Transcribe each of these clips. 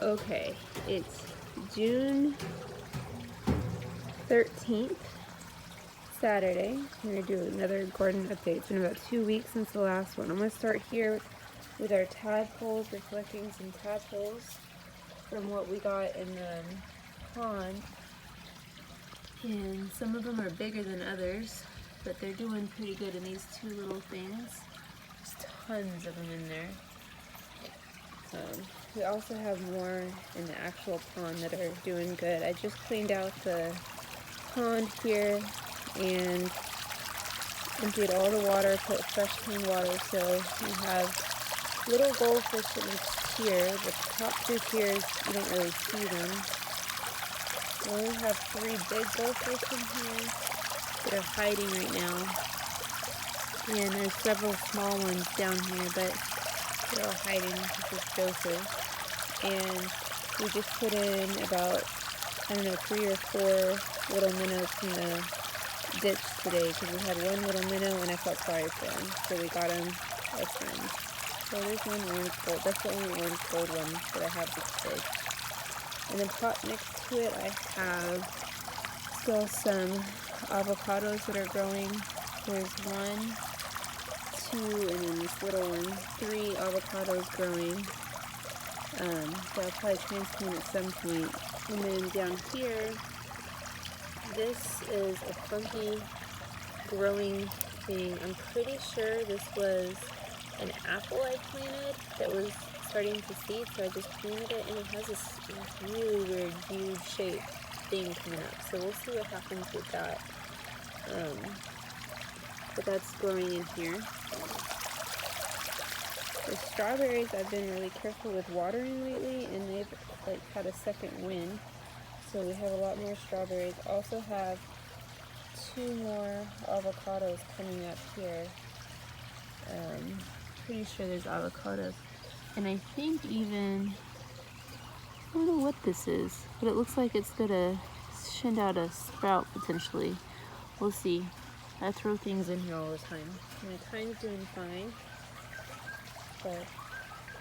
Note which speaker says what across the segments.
Speaker 1: Okay, it's June 13th, Saturday. I'm going to do another garden update. It's been about 2 weeks since the last one. I'm going to start here with our tadpoles. We're collecting some tadpoles from what we got in the pond. And some of them are bigger than others, but they're doing pretty good in these two little things. There's tons of them in there. We also have more in the actual pond that are doing good. I just cleaned out the pond here and emptied all the water, put fresh clean water, so we have little goldfish in here. The top two tiers, you don't really see them. We only have 3 big goldfish in here that are hiding right now. And there's several small ones down here, but they're all hiding because it's Joseph. And we just put in about, 3 or 4 little minnows in the ditch today because we had one little minnow and I felt sorry for him. So we got him a ton. So there's one orange gold. That's the only orange gold one that I have this big. And then pot next to it I have still some avocados that are growing. There's 1, 2, and then this little one, 3 avocados growing. So I'll probably transplant at some point. And then down here, this is a funky growing thing. I'm pretty sure this was an apple I planted that was starting to seed, so I just planted it, and it has this really weird huge shaped thing coming up. So we'll see what happens with that. But that's growing in here. The strawberries, I've been really careful with watering lately, and they've had a second wind. So we have a lot more strawberries. Also have 2 more avocados coming up here. Pretty sure there's avocados. And I think even, I don't know what this is, but it looks like it's gonna send out a sprout potentially. We'll see. I throw things in here all the time. My thyme's doing fine, but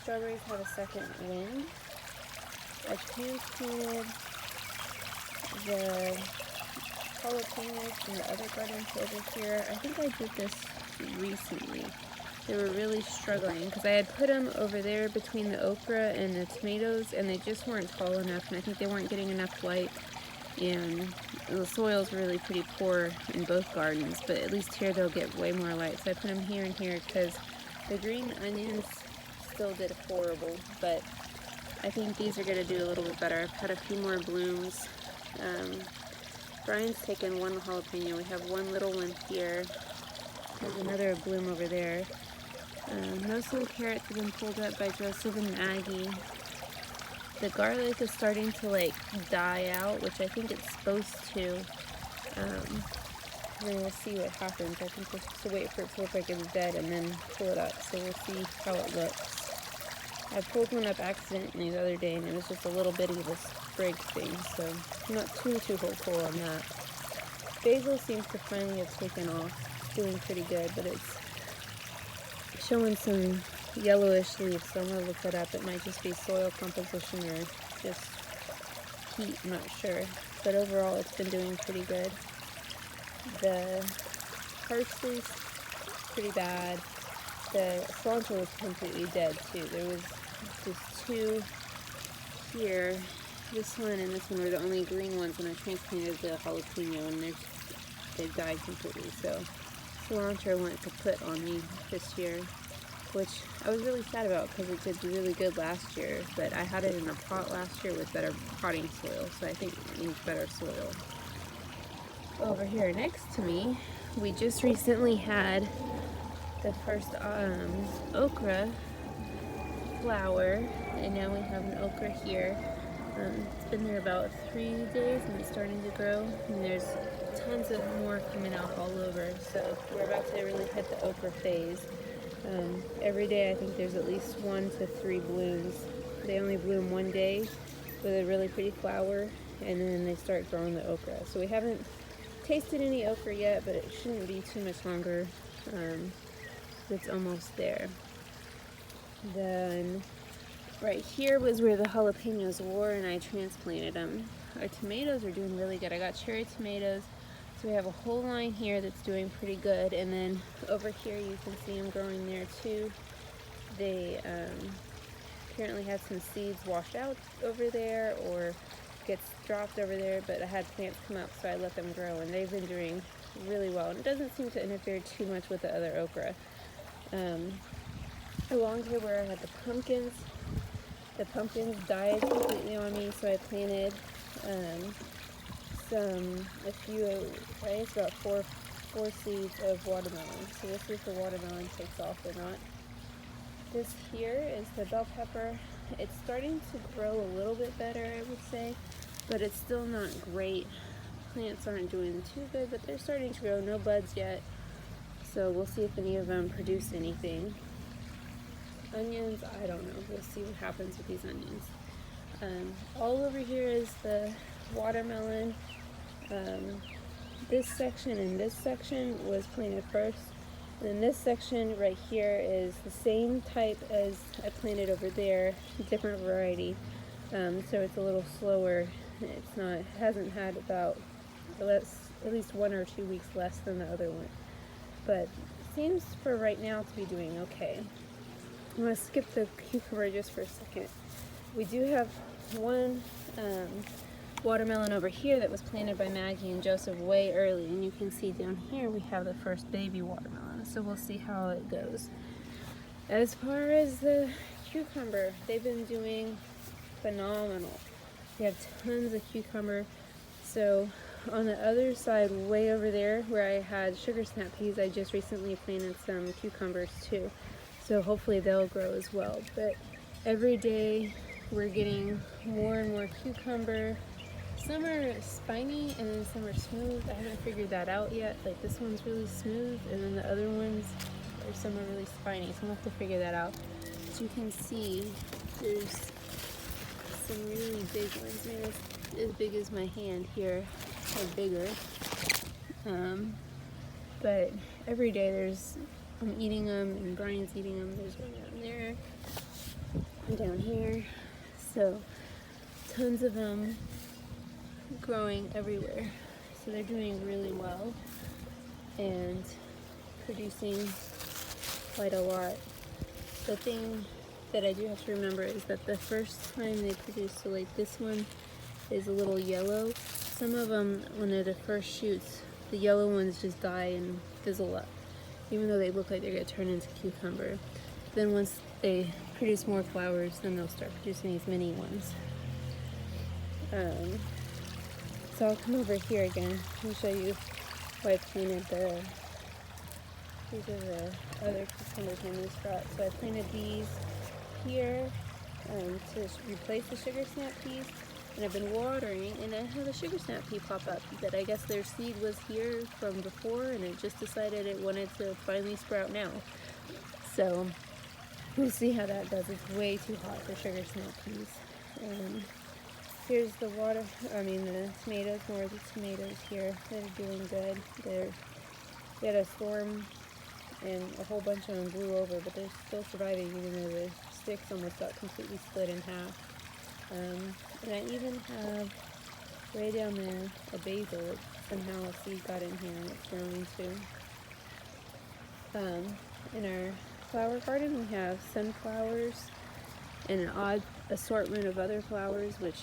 Speaker 1: strawberries have a second wind. I transplanted the jalapenos from the other gardens over here. I think I did this recently. They were really struggling because I had put them over there between the okra and the tomatoes, and they just weren't tall enough, and I think they weren't getting enough light, and the soil's really pretty poor in both gardens, but at least here they'll get way more light. So I put them here and here because the green onions still did horrible, but I think these are going to do a little bit better. I've had a few more blooms. Brian's taken 1 jalapeno. We have 1 little one here. There's another bloom over there. Most of the carrots have been pulled up by Joseph and Maggie. The garlic is starting to die out, which I think it's supposed to. Then we'll see what happens. I think we're supposed to wait for it to look like it's dead and then pull it up. So we'll see how it looks. I pulled one up accidentally the other day, and it was just a little bitty of a sprig thing, so I'm not too hopeful on that. Basil seems to finally have taken off. It's doing pretty good, but it's showing some yellowish leaves, so I'm going to look that up. It might just be soil composition or just heat, I'm not sure. But overall, it's been doing pretty good. The parsley's pretty bad. The cilantro was completely dead too. There was just 2 here. This one and this one were the only green ones when I transplanted the jalapeno, and they've died completely. So cilantro went kaput on me this year, which I was really sad about because it did really good last year, but I had it in a pot last year with better potting soil, so I think it needs better soil. Over here next to me, we just recently had the first okra flower, and now we have an okra here. It's been there about 3 days and it's starting to grow, and there's tons of more coming out all over, so we're about to really hit the okra phase. Every day I think there's at least 1 to 3 blooms. They only bloom 1 day with a really pretty flower, and then they start growing the okra. So we haven't tasted any okra yet, but it shouldn't be too much longer. It's almost there. Then right here was where the jalapenos were, and I transplanted them. Our tomatoes are doing really good. I got cherry tomatoes, so we have a whole line here that's doing pretty good, and then over here you can see them growing there too. They apparently had some seeds washed out over there or gets dropped over there, but I had plants come up, so I let them grow, and they've been doing really well, and it doesn't seem to interfere too much with the other okra. Along here where I had the pumpkins died completely on me, so I planted a few, I guess about four seeds of watermelon. So we'll see if the watermelon takes off or not. This here is the bell pepper. It's starting to grow a little bit better, I would say, but it's still not great. Plants aren't doing too good, but they're starting to grow. No buds yet, so we'll see if any of them produce anything. Onions, I don't know. We'll see what happens with these onions. All over here is the watermelon. This section and this section was planted first. And then this section right here is the same type as I planted over there, different variety. So it's a little slower. It hasn't had about at least 1 or 2 weeks less than the other one. But it seems for right now to be doing okay. I'm going to skip the cucumber just for a second. We do have one watermelon over here that was planted by Maggie and Joseph way early, and you can see down here we have the first baby watermelon, so we'll see how it goes. As far as the cucumber, they've been doing phenomenal. We have tons of cucumber. So on the other side, way over there where I had sugar snap peas, I just recently planted some cucumbers too, so hopefully they'll grow as well. But every day we're getting more and more cucumber. Some are spiny and then some are smooth. I haven't figured that out yet. Like this one's really smooth, and then the other ones, or some are really spiny, so I'll have to figure that out. As you can see, there's some really big ones. I mean, as big as my hand here, or bigger. But every day I'm eating them, and Brian's eating them. There's one down there, and down here. So tons of them growing everywhere. So they're doing really well and producing quite a lot. The thing that I do have to remember is that the first time they produce, so like this one is a little yellow. Some of them, when they're the first shoots, the yellow ones just die and fizzle up, even though they look like they're going to turn into cucumber. Then once they produce more flowers, then they'll start producing these mini ones. So I'll come over here again and show you why I planted these are the other cucumbers my niece brought. So I planted these here to replace the sugar snap peas, and I've been watering, and I had a sugar snap pea pop up that I guess their seed was here from before, and it just decided it wanted to finally sprout now. So we'll see how that does. It's way too hot for sugar snap peas. Here's the tomatoes, more of the tomatoes here. They're doing good. We had a storm and a whole bunch of them blew over, but they're still surviving even though the sticks almost got completely split in half. And I even have way down there a basil. Somehow a seed got in here and it's growing too. In our flower garden we have sunflowers and an odd assortment of other flowers, which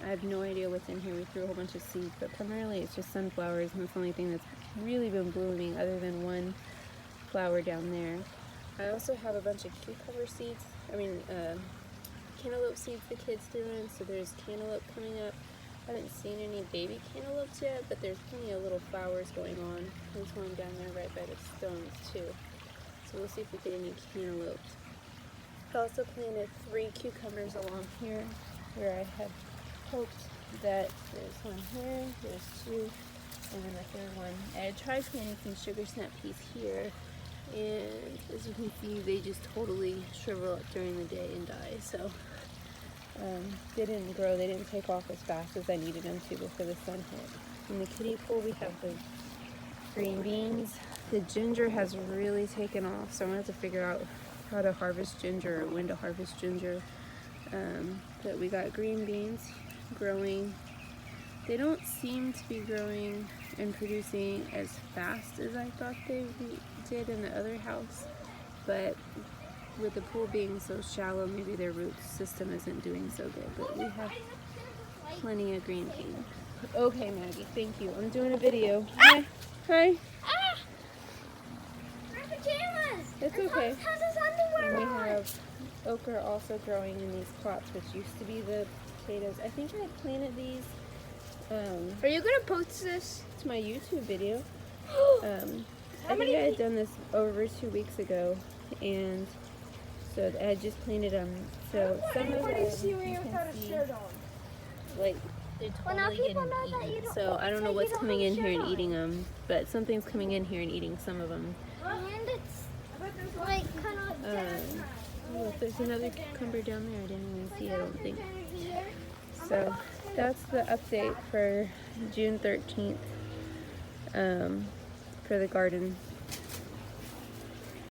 Speaker 1: I have no idea what's in here. We threw a whole bunch of seeds, but primarily it's just sunflowers, and it's the only thing that's really been blooming other than one flower down there. I also have a bunch of cucumber seeds, cantaloupe seeds the kids threw in, so there's cantaloupe coming up. I haven't seen any baby cantaloupes yet, but there's plenty of little flowers going on. There's one down there right by the stones too. So we'll see if we get any cantaloupes. I also planted 3 cucumbers along here where I had hoped that there's one here, there's 2, and then the third one. I tried planting some sugar snap peas here, and as you can see, they just totally shrivel up during the day and die. So they didn't grow, they didn't take off as fast as I needed them to before the sun hit. In the kiddie pool, we have the green beans. The ginger has really taken off, so I'm going to have to figure out how to harvest ginger or when to harvest ginger. But we got green beans growing. They don't seem to be growing and producing as fast as I thought they did in the other house, but with the pool being so shallow, maybe their root system isn't doing so good, but we have plenty of green beans. Okay, Maggie, thank you. I'm doing a video. Hi. Hi.
Speaker 2: My pajamas!
Speaker 1: It's okay.
Speaker 2: How's this underwear
Speaker 1: And we
Speaker 2: on?
Speaker 1: have okra also growing in these plots, which used to be the potatoes. I think I planted these
Speaker 2: Are you gonna post this?
Speaker 1: to my YouTube video. I
Speaker 2: How
Speaker 1: think
Speaker 2: many
Speaker 1: I had done this over 2 weeks ago, and so I had just planted them. So some of them you can see, like, they're
Speaker 2: Well, now
Speaker 1: totally
Speaker 2: people
Speaker 1: getting
Speaker 2: know that you
Speaker 1: eaten.
Speaker 2: don't-
Speaker 1: So I don't know
Speaker 2: that you
Speaker 1: what's
Speaker 2: don't
Speaker 1: coming
Speaker 2: have
Speaker 1: in
Speaker 2: a
Speaker 1: here
Speaker 2: shirt
Speaker 1: and
Speaker 2: on.
Speaker 1: eating them, but something's coming in here and eating some of them.
Speaker 2: And it's like kind of.
Speaker 1: Oh, look, there's another cucumber down there. I didn't even see it, I don't think. So that's the update for June 13th for the garden.